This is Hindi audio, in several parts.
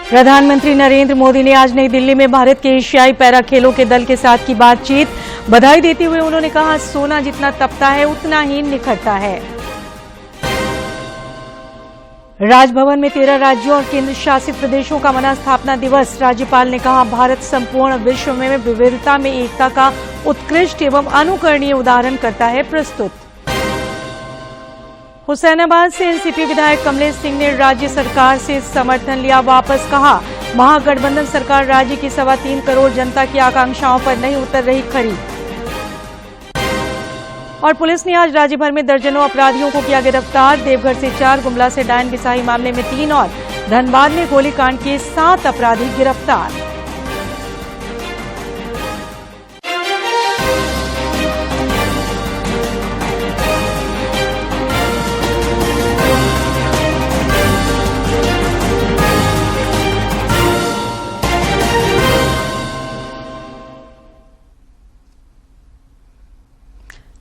प्रधानमंत्री नरेंद्र मोदी ने आज नई दिल्ली में भारत के एशियाई पैरा खेलों के दल के साथ की बातचीत। बधाई देते हुए उन्होंने कहा, सोना जितना तपता है उतना ही निखरता है। राजभवन में 13 राज्यों और केंद्र शासित प्रदेशों का मना स्थापना दिवस। राज्यपाल ने कहा, भारत संपूर्ण विश्व में विविधता में एकता का उत्कृष्ट एवं अनुकरणीय उदाहरण करता है प्रस्तुत। हुसैनाबाद से एनसीपी विधायक कमलेश सिंह ने राज्य सरकार से समर्थन लिया वापस। कहा, महागठबंधन सरकार राज्य की 3.25 करोड़ जनता की आकांक्षाओं पर नहीं उतर रही खरी। और पुलिस ने आज राज्य भर में दर्जनों अपराधियों को किया गिरफ्तार। देवघर से 4, गुमला से डायन बिसाही मामले में 3 और धनबाद में गोलीकांड के 7 अपराधी गिरफ्तार।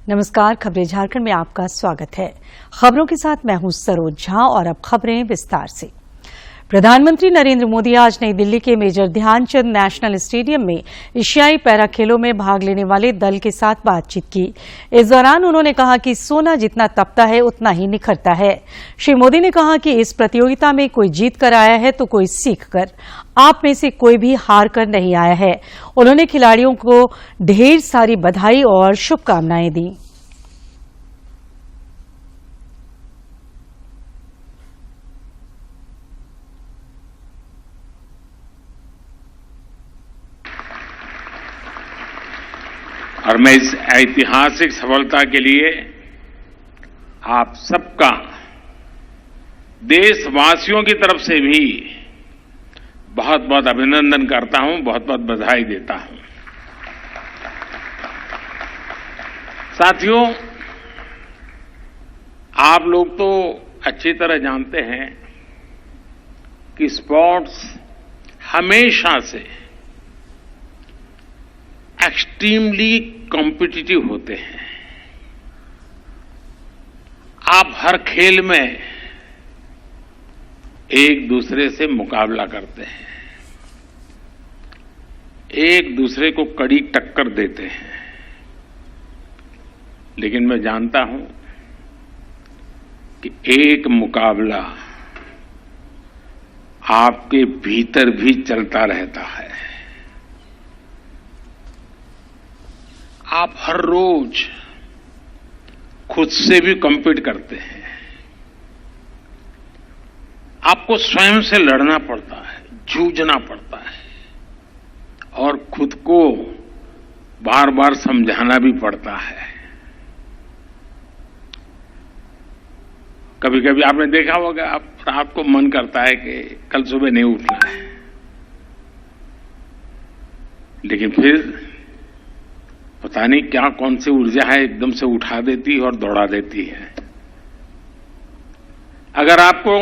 नमस्कार, खबरें झारखंड में आपका स्वागत है। खबरों के साथ मैं हूं सरोज झा और अब खबरें विस्तार से। प्रधानमंत्री नरेंद्र मोदी आज नई दिल्ली के मेजर ध्यानचंद नेशनल स्टेडियम में एशियाई पैरा खेलों में भाग लेने वाले दल के साथ बातचीत की। इस दौरान उन्होंने कहा कि सोना जितना तपता है उतना ही निखरता है। श्री मोदी ने कहा कि इस प्रतियोगिता में कोई जीत कर आया है तो कोई सीख कर। आप में से कोई भी हार कर नहीं आया है। उन्होंने खिलाड़ियों को ढेर सारी बधाई और शुभकामनाएं दी। और मैं इस ऐतिहासिक सफलता के लिए आप सबका देशवासियों की तरफ से भी बहुत बहुत अभिनंदन करता हूं, बहुत बहुत बधाई देता हूं। साथियों, आप लोग तो अच्छी तरह जानते हैं कि स्पोर्ट्स हमेशा से एक्सट्रीमली कॉम्पिटिटिव होते हैं। आप हर खेल में एक दूसरे से मुकाबला करते हैं, एक दूसरे को कड़ी टक्कर देते हैं। लेकिन मैं जानता हूं कि एक मुकाबला आपके भीतर भी चलता रहता है। आप हर रोज खुद से भी कम्पीट करते हैं। आपको स्वयं से लड़ना पड़ता है, जूझना पड़ता है और खुद को बार बार समझाना भी पड़ता है। कभी कभी आपने देखा होगा, आप रात को मन करता है कि कल सुबह नहीं उठना है, लेकिन फिर पता नहीं क्या कौन सी ऊर्जा है एकदम से उठा देती है और दौड़ा देती है। अगर आपको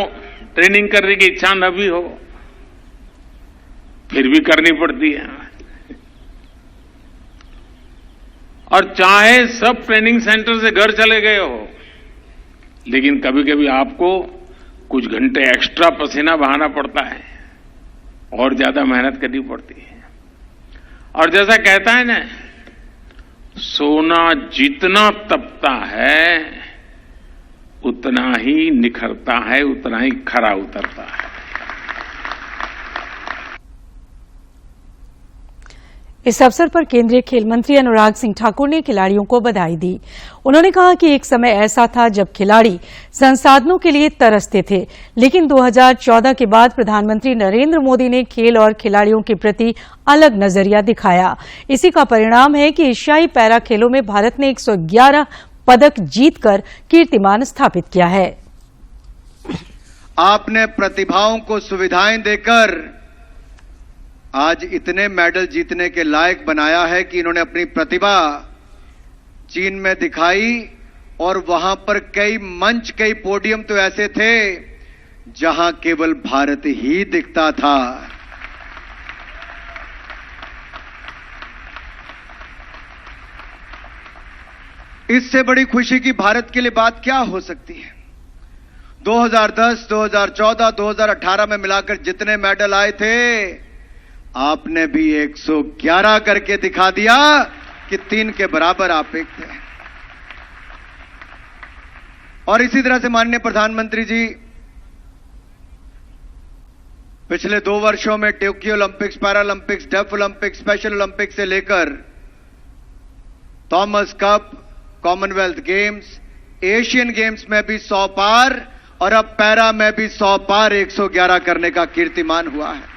ट्रेनिंग करने की इच्छा न भी हो फिर भी करनी पड़ती है। और चाहे सब ट्रेनिंग सेंटर से घर चले गए हो, लेकिन कभी कभी आपको कुछ घंटे एक्स्ट्रा पसीना बहाना पड़ता है और ज्यादा मेहनत करनी पड़ती है। और जैसा कहता है ना, सोना जितना तपता है उतना ही निखरता है, उतना ही खरा उतरता है। इस अवसर पर केंद्रीय खेल मंत्री अनुराग सिंह ठाकुर ने खिलाड़ियों को बधाई दी। उन्होंने कहा कि एक समय ऐसा था जब खिलाड़ी संसाधनों के लिए तरसते थे, लेकिन 2014 के बाद प्रधानमंत्री नरेंद्र मोदी ने खेल और खिलाड़ियों के प्रति अलग नजरिया दिखाया। इसी का परिणाम है कि एशियाई पैरा खेलों में भारत ने 111 पदक जीतकर कीर्तिमान स्थापित किया है। आपने प्रतिभाओं को सुविधाएं देकर आज इतने मेडल जीतने के लायक बनाया है कि इन्होंने अपनी प्रतिभा चीन में दिखाई और वहां पर कई मंच, कई पोडियम तो ऐसे थे जहां केवल भारत ही दिखता था। इससे बड़ी खुशी की भारत के लिए बात क्या हो सकती है। 2010, 2014, 2018 में मिलाकर जितने मेडल आए थे, आपने भी 111 करके दिखा दिया कि 3 के बराबर आप एक थे। और इसी तरह से माननीय प्रधानमंत्री जी, पिछले 2 वर्षों में Tokyo Olympics, Paralympics, Deaf Olympics, Special Olympics से लेकर Thomas Cup, Commonwealth Games, Asian Games में भी 100 पार और अब पैरा में भी 100 पार 111 करने का कीर्तिमान हुआ है।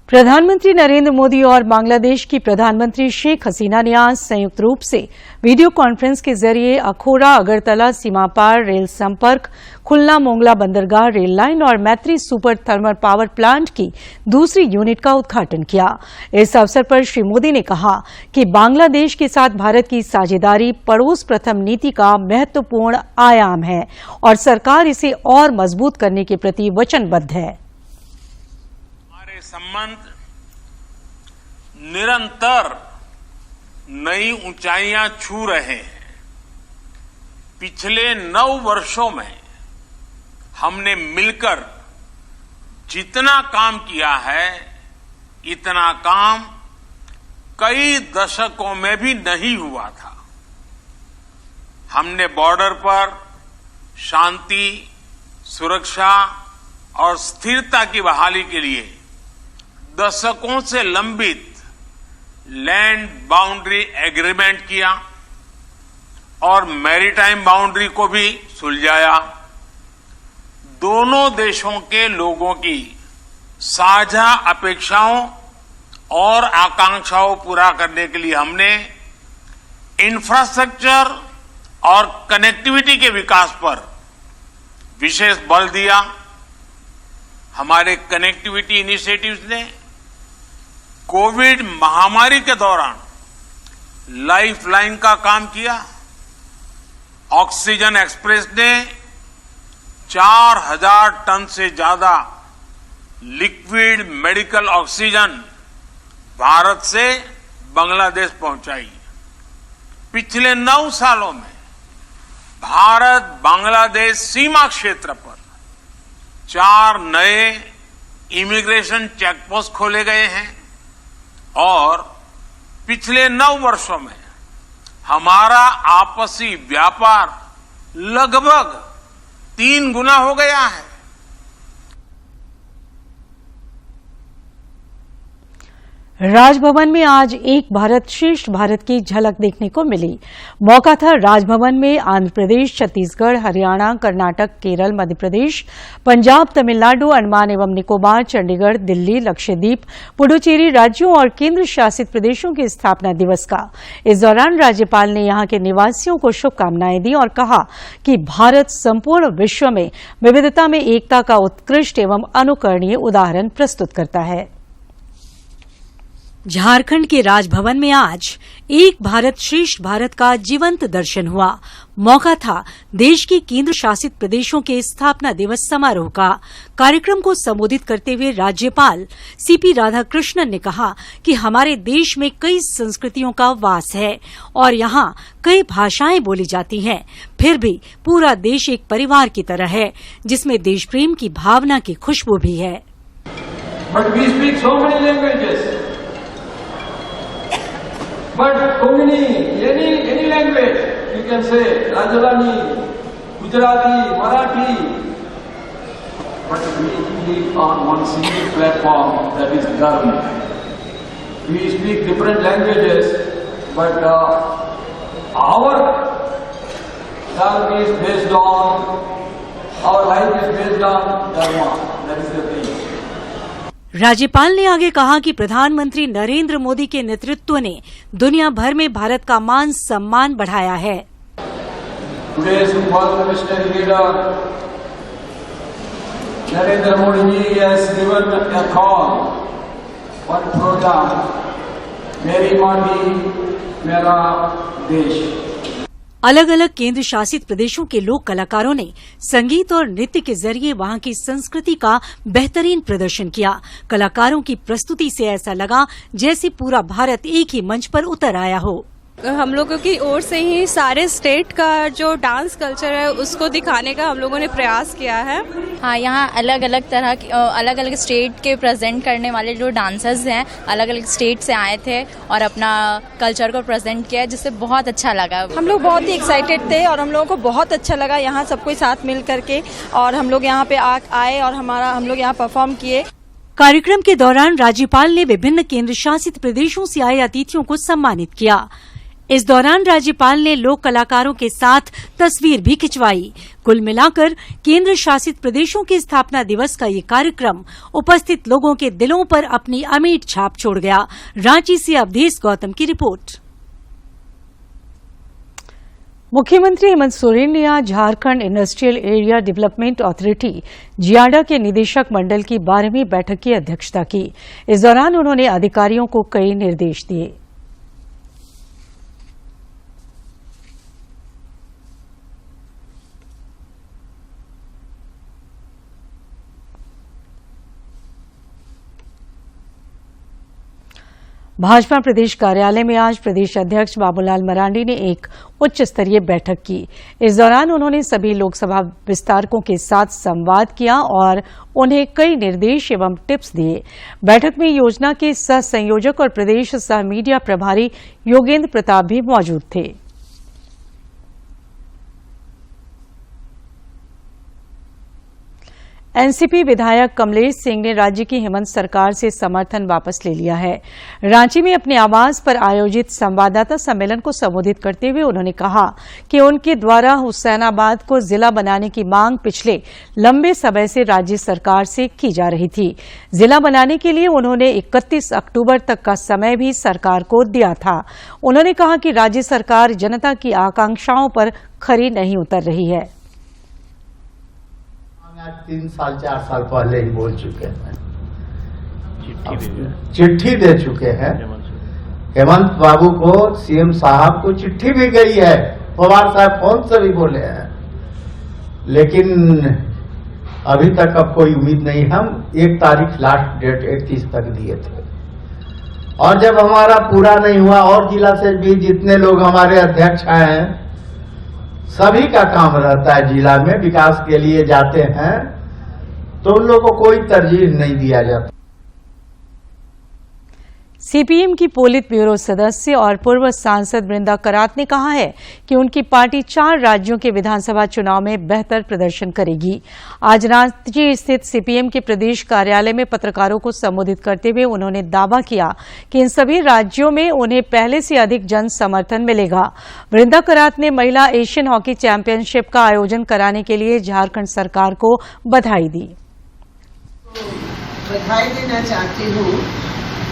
प्रधानमंत्री नरेंद्र मोदी और बांग्लादेश की प्रधानमंत्री शेख हसीना ने आज संयुक्त रूप से वीडियो कॉन्फ्रेंस के जरिए अखोरा अगरतला सीमा पार रेल संपर्क, खुलना मोंगला बंदरगाह रेल लाइन और मैत्री सुपर थर्मल पावर प्लांट की दूसरी यूनिट का उद्घाटन किया। इस अवसर पर श्री मोदी ने कहा कि बांग्लादेश के साथ भारत की साझेदारी पड़ोस प्रथम नीति का महत्वपूर्ण आयाम है और सरकार इसे और मजबूत करने के प्रति वचनबद्ध है। संबंध निरंतर नई ऊंचाइयां छू रहे हैं। पिछले 9 वर्षों में हमने मिलकर जितना काम किया है, इतना काम कई दशकों में भी नहीं हुआ था। हमने बॉर्डर पर शांति, सुरक्षा और स्थिरता की बहाली के लिए दशकों से लंबित लैंड बाउंड्री एग्रीमेंट किया और मैरीटाइम बाउंड्री को भी सुलझाया। दोनों देशों के लोगों की साझा अपेक्षाओं और आकांक्षाओं पूरा करने के लिए हमने इंफ्रास्ट्रक्चर और कनेक्टिविटी के विकास पर विशेष बल दिया। हमारे कनेक्टिविटी इनिशिएटिव्स ने कोविड महामारी के दौरान लाइफलाइन का काम किया। ऑक्सीजन एक्सप्रेस ने 4000 टन से ज्यादा लिक्विड मेडिकल ऑक्सीजन भारत से बांग्लादेश पहुंचाई। पिछले 9 सालों में भारत बांग्लादेश सीमा क्षेत्र पर 4 नए इमिग्रेशन चेकपोस्ट खोले गए हैं और पिछले 9 वर्षों में हमारा आपसी व्यापार लगभग 3 गुना हो गया है। राजभवन में आज एक भारत श्रेष्ठ भारत की झलक देखने को मिली। मौका था राजभवन में आंध्र प्रदेश, छत्तीसगढ़, हरियाणा, कर्नाटक, केरल, मध्य प्रदेश, पंजाब, तमिलनाडु, अंडमान एवं निकोबार, चंडीगढ़, दिल्ली, लक्षद्वीप, पुडुचेरी राज्यों और केंद्र शासित प्रदेशों के स्थापना दिवस का। इस दौरान राज्यपाल ने यहां के निवासियों को शुभकामनाएं दी और कहा कि भारत संपूर्ण विश्व में विविधता में एकता का उत्कृष्ट एवं अनुकरणीय उदाहरण प्रस्तुत करता है। झारखंड के राजभवन में आज एक भारत श्रेष्ठ भारत का जीवंत दर्शन हुआ। मौका था देश के केंद्र शासित प्रदेशों के स्थापना दिवस समारोह का। कार्यक्रम को संबोधित करते हुए राज्यपाल सीपी राधाकृष्णन ने कहा कि हमारे देश में कई संस्कृतियों का वास है और यहाँ कई भाषाएं बोली जाती हैं, फिर भी पूरा देश एक परिवार की तरह है जिसमें देश प्रेम की भावना की खुशबू भी है। But we speak so many languages. But Kongani, any language, you can say Rajasthani, Gujarati, Marathi. But we live on one single platform, that is Dharma. We speak different languages, but our Dharma is based on, our life is based on Dharma. That is the thing. राज्यपाल ने आगे कहा कि प्रधानमंत्री नरेंद्र मोदी के नेतृत्व ने दुनिया भर में भारत का मान सम्मान बढ़ाया है। Narendra Modi ji has given a call, one program, मेरी माटी मेरा देश। अलग अलग केंद्र शासित प्रदेशों के लोक कलाकारों ने संगीत और नृत्य के जरिए वहां की संस्कृति का बेहतरीन प्रदर्शन किया। कलाकारों की प्रस्तुति से ऐसा लगा जैसे पूरा भारत एक ही मंच पर उतर आया हो। हम लोगों की ओर से ही सारे स्टेट का जो डांस कल्चर है उसको दिखाने का हम लोगों ने प्रयास किया है। हाँ, यहाँ अलग अलग तरह की अलग अलग स्टेट के प्रेजेंट करने वाले जो डांसर्स हैं अलग अलग स्टेट से आए थे और अपना कल्चर को प्रेजेंट किया, जिससे बहुत अच्छा लगा। हम लोग बहुत ही एक्साइटेड थे और हम लोगों को बहुत अच्छा लगा यहाँ सबको साथ मिल करके, और हम लोग यहाँ पे आए और हम लोग यहाँ परफॉर्म किए। कार्यक्रम के दौरान राज्यपाल ने विभिन्न केंद्र शासित प्रदेशों से आए अतिथियों को सम्मानित किया। इस दौरान राज्यपाल ने लोक कलाकारों के साथ तस्वीर भी खिंचवाई। कुल मिलाकर केंद्र शासित प्रदेशों के स्थापना दिवस का ये कार्यक्रम उपस्थित लोगों के दिलों पर अपनी अमिट छाप छोड़ गया। रांची से अवधेश गौतम की रिपोर्ट। मुख्यमंत्री हेमंत सोरेन ने आज Jharkhand industrial area development authority JIADA के निदेशक मंडल की 12वीं बैठक की अध्यक्षता की। इस दौरान उन्होंने अधिकारियों को कई निर्देश दिए। भाजपा प्रदेश कार्यालय में आज प्रदेश अध्यक्ष बाबूलाल मरांडी ने एक उच्च स्तरीय बैठक की। इस दौरान उन्होंने सभी लोकसभा विस्तारकों के साथ संवाद किया और उन्हें कई निर्देश एवं टिप्स दिए। बैठक में योजना के सह संयोजक और प्रदेश सह मीडिया प्रभारी योगेंद्र प्रताप भी मौजूद थे। एनसीपी विधायक कमलेश सिंह ने राज्य की हेमंत सरकार से समर्थन वापस ले लिया है। रांची में अपने आवास पर आयोजित संवाददाता सम्मेलन को संबोधित करते हुए उन्होंने कहा कि उनके द्वारा हुसैनाबाद को जिला बनाने की मांग पिछले लंबे समय से राज्य सरकार से की जा रही थी। जिला बनाने के लिए उन्होंने 31 अक्टूबर तक का समय भी सरकार को दिया था। उन्होंने कहा कि राज्य सरकार जनता की आकांक्षाओं पर खरी नहीं उतर रही है। 3 साल 4 साल पहले ही बोल चुके हैं, चिट्ठी दे चुके हैं। हेमंत बाबू को, सीएम साहब को चिट्ठी भी गई है, पवार साहब फोन से भी बोले हैं, लेकिन अभी तक अब कोई उम्मीद नहीं। हम 1 तारीख लास्ट डेट 31 तक दिए थे, और जब हमारा पूरा नहीं हुआ और जिला से भी जितने लोग हमारे अध्यक्ष आए हैं सभी का काम रहता है, जिला में विकास के लिए जाते हैं तो उन लोगों को कोई तरजीह नहीं दिया जाता। सीपीएम की पोलित ब्यूरो सदस्य और पूर्व सांसद वृंदा करात ने कहा है कि उनकी पार्टी 4 राज्यों के विधानसभा चुनाव में बेहतर प्रदर्शन करेगी। आज रांची स्थित सीपीएम के प्रदेश कार्यालय में पत्रकारों को संबोधित करते हुए उन्होंने दावा किया कि इन सभी राज्यों में उन्हें पहले से अधिक जन समर्थन मिलेगा। वृंदा करात ने महिला एशियन हॉकी चैंपियनशिप का आयोजन कराने के लिए झारखंड सरकार को बधाई दी। बधाई देना चाहती हूँ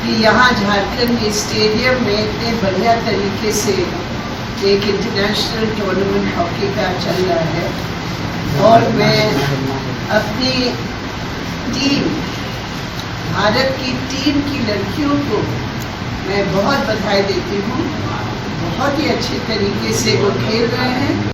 कि यहाँ झारखंड के स्टेडियम में इतने बढ़िया तरीके से एक इंटरनेशनल टूर्नामेंट हॉकी का चल रहा है, और मैं अपनी टीम, भारत की टीम की लड़कियों को मैं बहुत बधाई देती हूँ। बहुत ही अच्छे तरीके से वो खेल रहे हैं।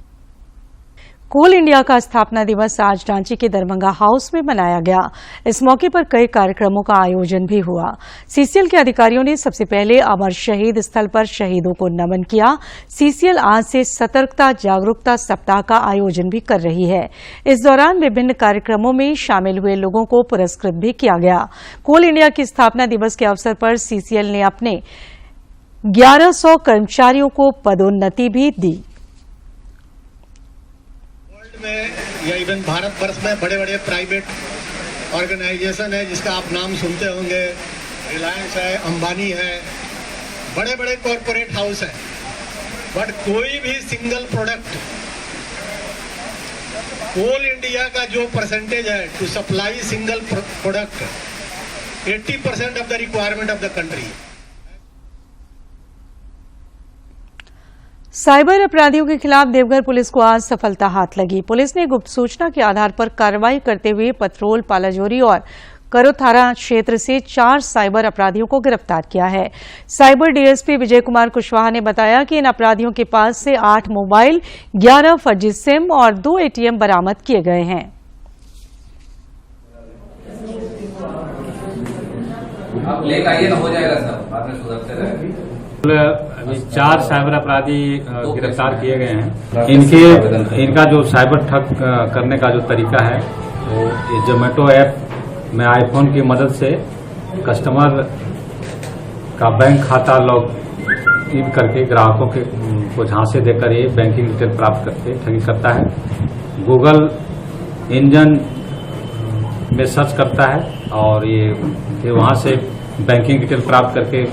कोल इंडिया का स्थापना दिवस आज रांची के दरभंगा हाउस में मनाया गया। इस मौके पर कई कार्यक्रमों का आयोजन भी हुआ। सीसीएल के अधिकारियों ने सबसे पहले अमर शहीद स्थल पर शहीदों को नमन किया। सीसीएल आज से सतर्कता जागरूकता सप्ताह का आयोजन भी कर रही है। इस दौरान विभिन्न कार्यक्रमों में शामिल हुए लोगों को पुरस्कृत भी किया गया। कोल इंडिया की स्थापना दिवस के अवसर पर सीसीएल ने अपने 1100 कर्मचारियों को पदोन्नति भी दी। में या इवन भारत वर्ष में बड़े बड़े प्राइवेट ऑर्गेनाइजेशन है जिसका आप नाम सुनते होंगे, रिलायंस है, अंबानी है, बड़े बड़े कॉरपोरेट हाउस है, बट कोई भी सिंगल प्रोडक्ट, कोल इंडिया का जो परसेंटेज है to supply single product 80% of the requirement of the country. Cyber अपराधियों के खिलाफ देवघर पुलिस को आज सफलता हाथ लगी। पुलिस ने गुप्त सूचना के आधार पर कार्रवाई करते हुए पथरोल, पालाजोरी और करो थाना क्षेत्र से 4 साइबर अपराधियों को गिरफ्तार किया है। साइबर डीएसपी विजय कुमार कुशवाहा ने बताया कि इन अपराधियों के पास से 8 मोबाइल, 11 फर्जी सिम और 2 एटीएम बरामद किए गए हैं। आप लेकर आइए ना, हो जाएगा सब, बाद में सुधरते रहेंगे। अभी 4 साइबर अपराधी गिरफ्तार किए गए हैं। इनका जो साइबर ठग करने का जो तरीका है वो ये जोमेटो ऐप में आईफोन की मदद से कस्टमर का बैंक खाता लॉग इन करके ग्राहकों को झांसे देकर ये बैंकिंग डिटेल प्राप्त करके ठगी करता है। गूगल इंजन में सर्च करता है और ये फिर वहां से बैंकिंग डिटेल प्राप्त करके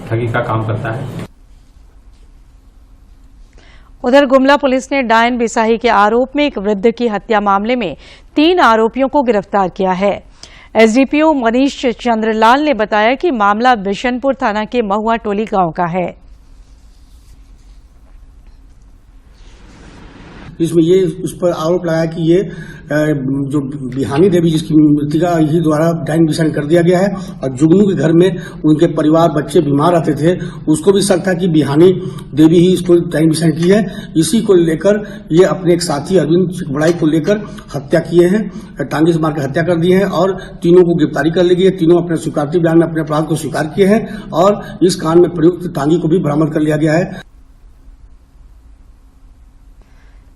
ठगी का काम करता है। उधर गुमला पुलिस ने डायन बिसाही के आरोप में एक वृद्ध की हत्या मामले में 3 आरोपियों को गिरफ्तार किया है। एसडीपीओ मनीष चंद्रलाल ने बताया कि मामला बिशनपुर थाना के महुआ टोली गांव का है। इसमें ये उस पर आरोप लगाया कि ये जो बिहानी देवी जिसकी मृतिका ही द्वारा डायन बिसाही कर दिया गया है और जुगनू के घर में उनके परिवार बच्चे बीमार रहते थे, उसको भी शक था कि बिहानी देवी ही इसको डायन बिसाही की है। इसी को लेकर ये अपने एक साथी अरविंद चिकबड़ाई को लेकर हत्या किए हैं, टांगे से मार कर हत्या कर दी है और तीनों को गिरफ्तारी कर ली गई है। तीनों अपने स्वीकारोक्ति बयान में अपने अपराध को स्वीकार किए हैं और इस कांड में प्रयुक्त टांगी को भी बरामद कर लिया गया है।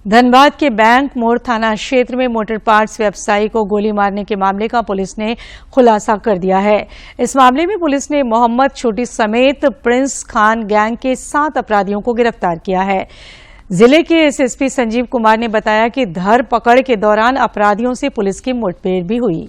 धनबाद के बैंक मोड़ थाना क्षेत्र में मोटर पार्ट्स व्यवसायी को गोली मारने के मामले का पुलिस ने खुलासा कर दिया है। इस मामले में पुलिस ने मोहम्मद छोटी समेत प्रिंस खान गैंग के 7 अपराधियों को गिरफ्तार किया है। जिले के एसएसपी संजीव कुमार ने बताया कि धर पकड़ के दौरान अपराधियों से पुलिस की मुठभेड़ भी हुई।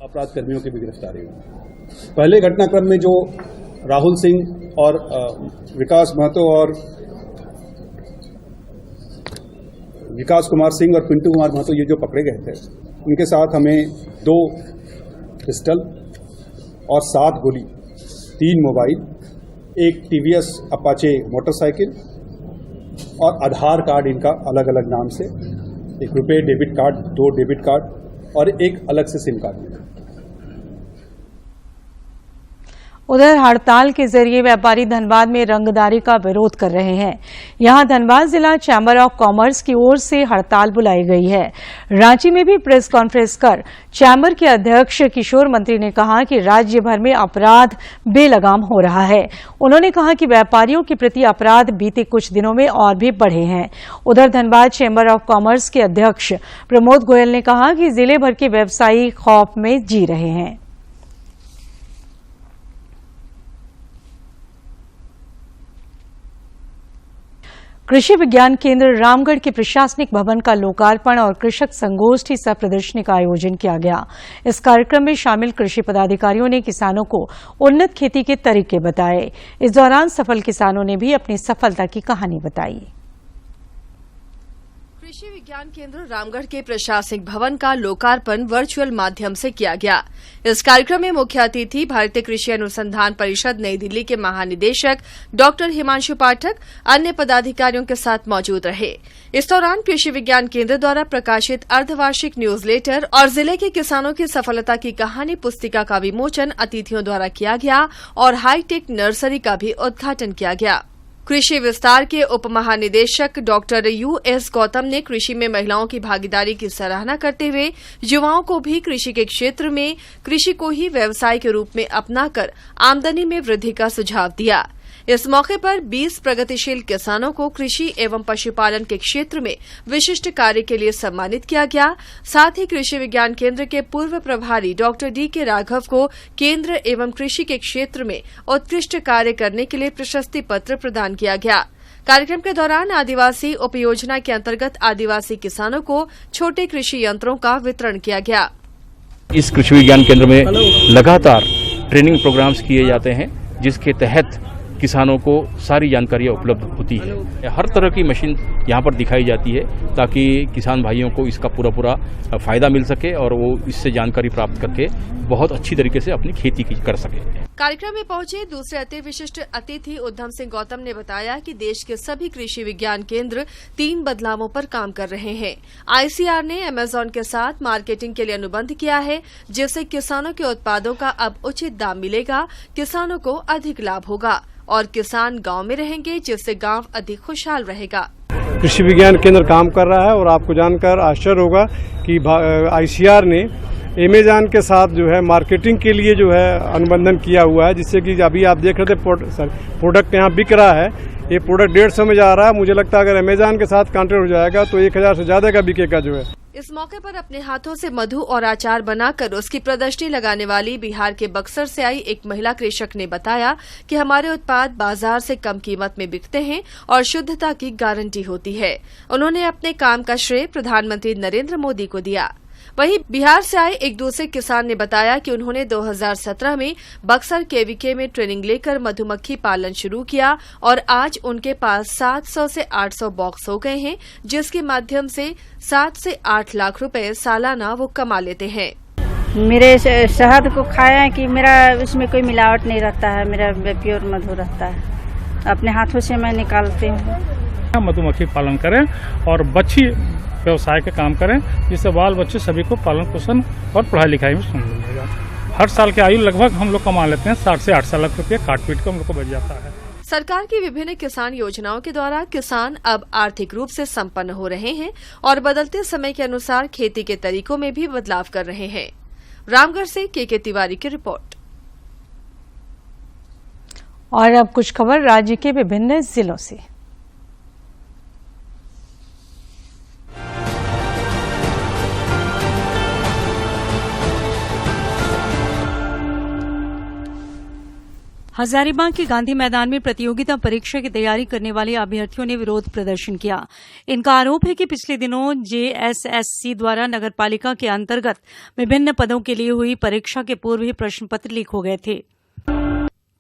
अपराध कर्मियों की भी गिरफ्तारी हुई। पहले घटनाक्रम में जो राहुल सिंह और विकास महतो और विकास कुमार सिंह और पिंटू कुमार महतो ये जो पकड़े गए थे, उनके साथ हमें 2 पिस्टल और 7 गोली, 3 मोबाइल, 1 टीवीएस अपाचे मोटरसाइकिल और आधार कार्ड इनका अलग अलग नाम से, 1 रुपये डेबिट कार्ड, 2 डेबिट कार्ड और एक अलग से सिम कार्ड। उधर हड़ताल के जरिए व्यापारी धनबाद में रंगदारी का विरोध कर रहे हैं। यहां धनबाद जिला चैम्बर ऑफ कॉमर्स की ओर से हड़ताल बुलाई गई है। रांची में भी प्रेस कॉन्फ्रेंस कर चैम्बर के अध्यक्ष किशोर मंत्री ने कहा कि राज्य भर में अपराध बेलगाम हो रहा है। उन्होंने कहा कि व्यापारियों के प्रति अपराध बीते कुछ दिनों में और भी बढ़े हैं। उधर धनबाद चैम्बर ऑफ कॉमर्स के अध्यक्ष प्रमोद गोयल ने कहा कि जिले भर के व्यवसायी खौफ में जी रहे हैं। कृषि विज्ञान केंद्र रामगढ़ के प्रशासनिक भवन का लोकार्पण और कृषक संगोष्ठी सह प्रदर्शनी का आयोजन किया गया। इस कार्यक्रम में शामिल कृषि पदाधिकारियों ने किसानों को उन्नत खेती के तरीके बताए। इस दौरान सफल किसानों ने भी अपनी सफलता की कहानी बताई। कृषि विज्ञान केंद्र रामगढ़ के प्रशासनिक भवन का लोकार्पण वर्चुअल माध्यम से किया गया। इस कार्यक्रम में मुख्य अतिथि भारतीय कृषि अनुसंधान परिषद नई दिल्ली के महानिदेशक डॉक्टर हिमांशु पाठक अन्य पदाधिकारियों के साथ मौजूद रहे। इस दौरान कृषि विज्ञान केंद्र द्वारा प्रकाशित अर्धवार्षिक न्यूज़लेटर और जिले के किसानों की सफलता की कहानी पुस्तिका का विमोचन अतिथियों द्वारा किया गया और हाईटेक नर्सरी का भी उद्घाटन किया गया। कृषि विस्तार के उप महानिदेशक डॉक्टर यूएस गौतम ने कृषि में महिलाओं की भागीदारी की सराहना करते हुए युवाओं को भी कृषि के क्षेत्र में कृषि को ही व्यवसाय के रूप में अपनाकर आमदनी में वृद्धि का सुझाव दिया। इस मौके पर 20 प्रगतिशील किसानों को कृषि एवं पशुपालन के क्षेत्र में विशिष्ट कार्य के लिए सम्मानित किया गया। साथ ही कृषि विज्ञान केंद्र के पूर्व प्रभारी डॉक्टर डी.के. राघव को केंद्र एवं कृषि के क्षेत्र में उत्कृष्ट कार्य करने के लिए प्रशस्ति पत्र प्रदान किया गया। कार्यक्रम के दौरान आदिवासी उपयोजना के अंतर्गत आदिवासी किसानों को छोटे कृषि यंत्रों का वितरण किया गया। इस कृषि विज्ञान केंद्र में लगातार ट्रेनिंग प्रोग्राम्स किए जाते हैं, जिसके तहत किसानों को सारी जानकारियाँ उपलब्ध होती है। हर तरह की मशीन यहाँ पर दिखाई जाती है ताकि किसान भाइयों को इसका पूरा फायदा मिल सके और वो इससे जानकारी प्राप्त करके बहुत अच्छी तरीके से अपनी खेती कर सके। कार्यक्रम में पहुंचे दूसरे अति विशिष्ट अतिथि उद्धम सिंह गौतम ने बताया कि देश के सभी कृषि विज्ञान केंद्र 3 बदलावों पर काम कर रहे हैं। आईसीआर ने अमेजॉन के साथ मार्केटिंग के लिए अनुबंध किया है, जिससे किसानों के उत्पादों का अब उचित दाम मिलेगा, किसानों को अधिक लाभ होगा और किसान गांव में रहेंगे, जिससे गांव अधिक खुशहाल रहेगा। कृषि विज्ञान केंद्र काम कर रहा है। और आपको जानकर आश्चर्य होगा कि ICAR ने अमेज़न के साथ जो है मार्केटिंग के लिए जो है अनुबंधन किया हुआ है, जिससे कि अभी आप देख रहे थे प्रोडक्ट यहाँ बिक रहा है। ये प्रोडक्ट 150 में जा रहा है। मुझे लगता है अगर अमेज़न के साथ कॉन्ट्रैक्ट हो जाएगा तो 1000 से ज्यादा का बिकेगा जो है। इस मौके पर अपने हाथों से मधु और अचार बनाकर उसकी प्रदर्शनी लगाने वाली बिहार के बक्सर से आई एक महिला कृषक ने बताया कि हमारे उत्पाद बाजार से कम कीमत में बिकते हैं और शुद्धता की गारंटी होती है। उन्होंने अपने काम का श्रेय प्रधानमंत्री नरेंद्र मोदी को दिया। वहीं बिहार से आए एक दूसरे किसान ने बताया कि उन्होंने 2017 में बक्सर KVK में ट्रेनिंग लेकर मधुमक्खी पालन शुरू किया और आज उनके पास 700 से 800 बॉक्स हो गए हैं, जिसके माध्यम से 7 से 8 लाख रुपए सालाना वो कमा लेते हैं। मेरे शहद को खाया कि मेरा उसमें कोई मिलावट नहीं रहता है, मेरा प्योर मधु रहता है। अपने हाथों से मैं निकालती हूँ। मधुमक्खी पालन करें और बच्ची व्यवसाय के काम करें, जिससे बाल बच्चे सभी को पालन पोषण और पढ़ाई लिखाई में सुन मिलेगा। हर साल की आयु लगभग हम लोग कमा लेते हैं 60 से 8 लाख रुपये काट पीट को हम लोग को बच जाता है। सरकार की विभिन्न किसान योजनाओं के द्वारा किसान अब आर्थिक रूप से संपन्न हो रहे हैं और बदलते समय के अनुसार खेती के तरीकों में भी बदलाव कर रहे हैं। रामगढ़ से KK तिवारी की रिपोर्ट। और अब कुछ खबर राज्य के विभिन्न जिलों से। हजारीबाग के गांधी मैदान में प्रतियोगिता परीक्षा की तैयारी करने वाले अभ्यर्थियों ने विरोध प्रदर्शन किया। इनका आरोप है कि पिछले दिनों JSSC द्वारा नगरपालिका के अंतर्गत विभिन्न पदों के लिए हुई परीक्षा के पूर्व ही प्रश्न पत्र लीक हो गए थे।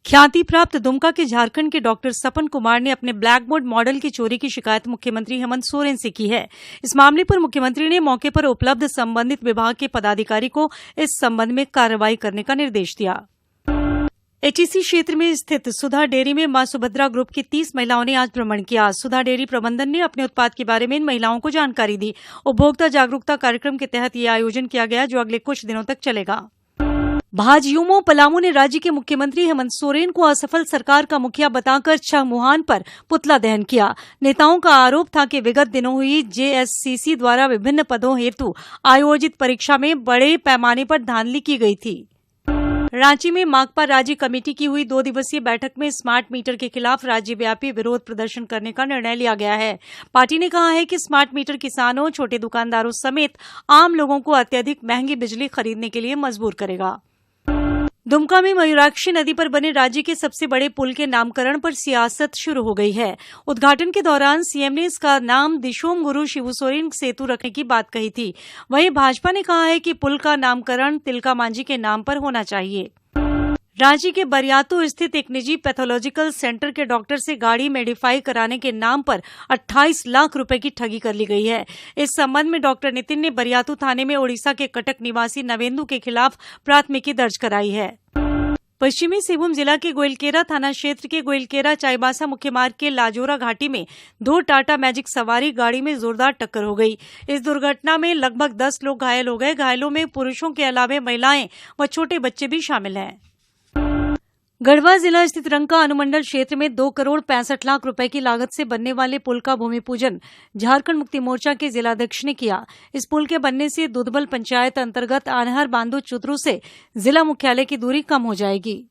ख्याति प्राप्त दुमका के झारखंड के डॉक्टर सपन कुमार ने अपने ब्लैक बोर्ड मॉडल की चोरी की शिकायत मुख्यमंत्री हेमंत सोरेन से की है। इस मामले पर मुख्यमंत्री ने मौके पर उपलब्ध संबंधित विभाग के पदाधिकारी को इस संबंध में कार्रवाई करने का निर्देश दिया। HEC क्षेत्र में स्थित सुधा डेयरी में मां सुभद्रा ग्रुप की 30 महिलाओं ने आज भ्रमण किया। सुधा डेयरी प्रबंधन ने अपने उत्पाद के बारे में इन महिलाओं को जानकारी दी। उपभोक्ता जागरूकता कार्यक्रम के तहत ये आयोजन किया गया, जो अगले कुछ दिनों तक चलेगा। भाजयुमो पलामू ने राज्य के मुख्यमंत्री हेमंत सोरेन को असफल सरकार का मुखिया बताकर छह पर पुतला दहन किया। नेताओं का आरोप था कि विगत दिनों हुई JSCC द्वारा विभिन्न पदों हेतु आयोजित परीक्षा में बड़े पैमाने पर धांधली की गई थी। रांची में माकपा राज्य कमेटी की हुई 2 दिवसीय बैठक में स्मार्ट मीटर के खिलाफ राज्यव्यापी विरोध प्रदर्शन करने का निर्णय लिया गया है। पार्टी ने कहा है कि स्मार्ट मीटर किसानों, छोटे दुकानदारों समेत आम लोगों को अत्यधिक महंगी बिजली खरीदने के लिए मजबूर करेगा। दुमका में मयूराक्षी नदी पर बने राज्य के सबसे बड़े पुल के नामकरण पर सियासत शुरू हो गई है। उद्घाटन के दौरान सीएम ने इसका नाम दिशोम गुरु शिबू सोरेन सेतु रखने की बात कही थी। वहीं भाजपा ने कहा है कि पुल का नामकरण तिलका मांझी के नाम पर होना चाहिए। रांची के बरियातू स्थित एक निजी पैथोलॉजिकल सेंटर के डॉक्टर से गाड़ी मॉडिफाई कराने के नाम पर 28 लाख रुपए की ठगी कर ली गई है। इस संबंध में डॉक्टर नितिन ने बरियातू थाने में ओडिशा के कटक निवासी नवेंदु के खिलाफ प्राथमिकी दर्ज कराई है। पश्चिमी सिंहभूम जिला के गोइलकेरा थाना क्षेत्र के गोइलकेरा चाईबासा मुख्य मार्ग के लाजोरा घाटी में 2 टाटा मैजिक सवारी गाड़ी में जोरदार टक्कर हो गई। इस दुर्घटना में लगभग 10 लोग घायल हो गए। घायलों में पुरुषों के अलावा महिलाएं व छोटे बच्चे भी शामिल हैं। गढ़वा जिला स्थित रंका अनुमंडल क्षेत्र में 2 करोड़ 65 लाख रुपए की लागत से बनने वाले पुल का भूमि पूजन झारखंड मुक्ति मोर्चा के जिलाध्यक्ष ने किया। इस पुल के बनने से दुधबल पंचायत अंतर्गत आनहर बांधो चुतरू से जिला मुख्यालय की दूरी कम हो जाएगी।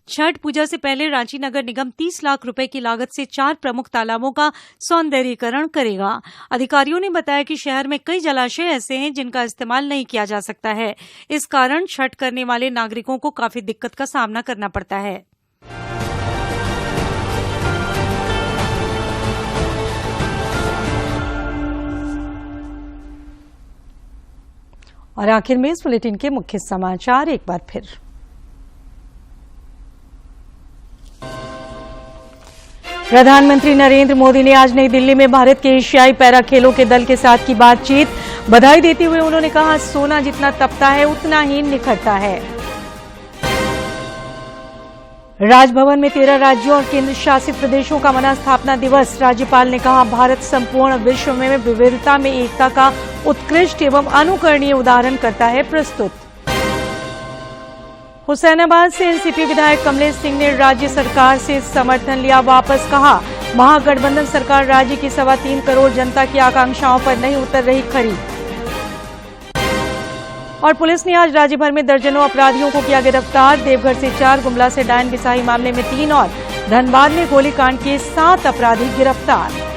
छठ पूजा से पहले रांची नगर निगम 30 लाख रुपए की लागत से 4 प्रमुख तालाबों का सौंदर्यीकरण करेगा। अधिकारियों ने बताया कि शहर में कई जलाशय ऐसे हैं जिनका इस्तेमाल नहीं किया जा सकता है। इस कारण छठ करने वाले नागरिकों को काफी दिक्कत का सामना करना पड़ता है। और आखिर में इस बुलेटिन के मुख्य समाचार एक बार फिर। प्रधानमंत्री नरेंद्र मोदी ने आज नई दिल्ली में भारत के एशियाई पैरा खेलों के दल के साथ की बातचीत। बधाई देते हुए उन्होंने कहा, सोना जितना तपता है उतना ही निखरता है। राजभवन में 13 राज्यों और केंद्र शासित प्रदेशों का मना स्थापना दिवस। राज्यपाल ने कहा, भारत संपूर्ण विश्व में विविधता में एकता का उत्कृष्ट एवं अनुकरणीय उदाहरण करता है प्रस्तुत। हुसैनाबाद से एनसीपी विधायक कमलेश सिंह ने राज्य सरकार से समर्थन लिया वापस। कहा, महागठबंधन सरकार राज्य की 3.25 करोड़ जनता की आकांक्षाओं पर नहीं उतर रही खरी। और पुलिस ने आज राज्य भर में दर्जनों अपराधियों को किया गिरफ्तार। देवघर से 4, गुमला से डायन बिसाही मामले में 3 और धनबाद में गोलीकांड के 7 अपराधी गिरफ्तार।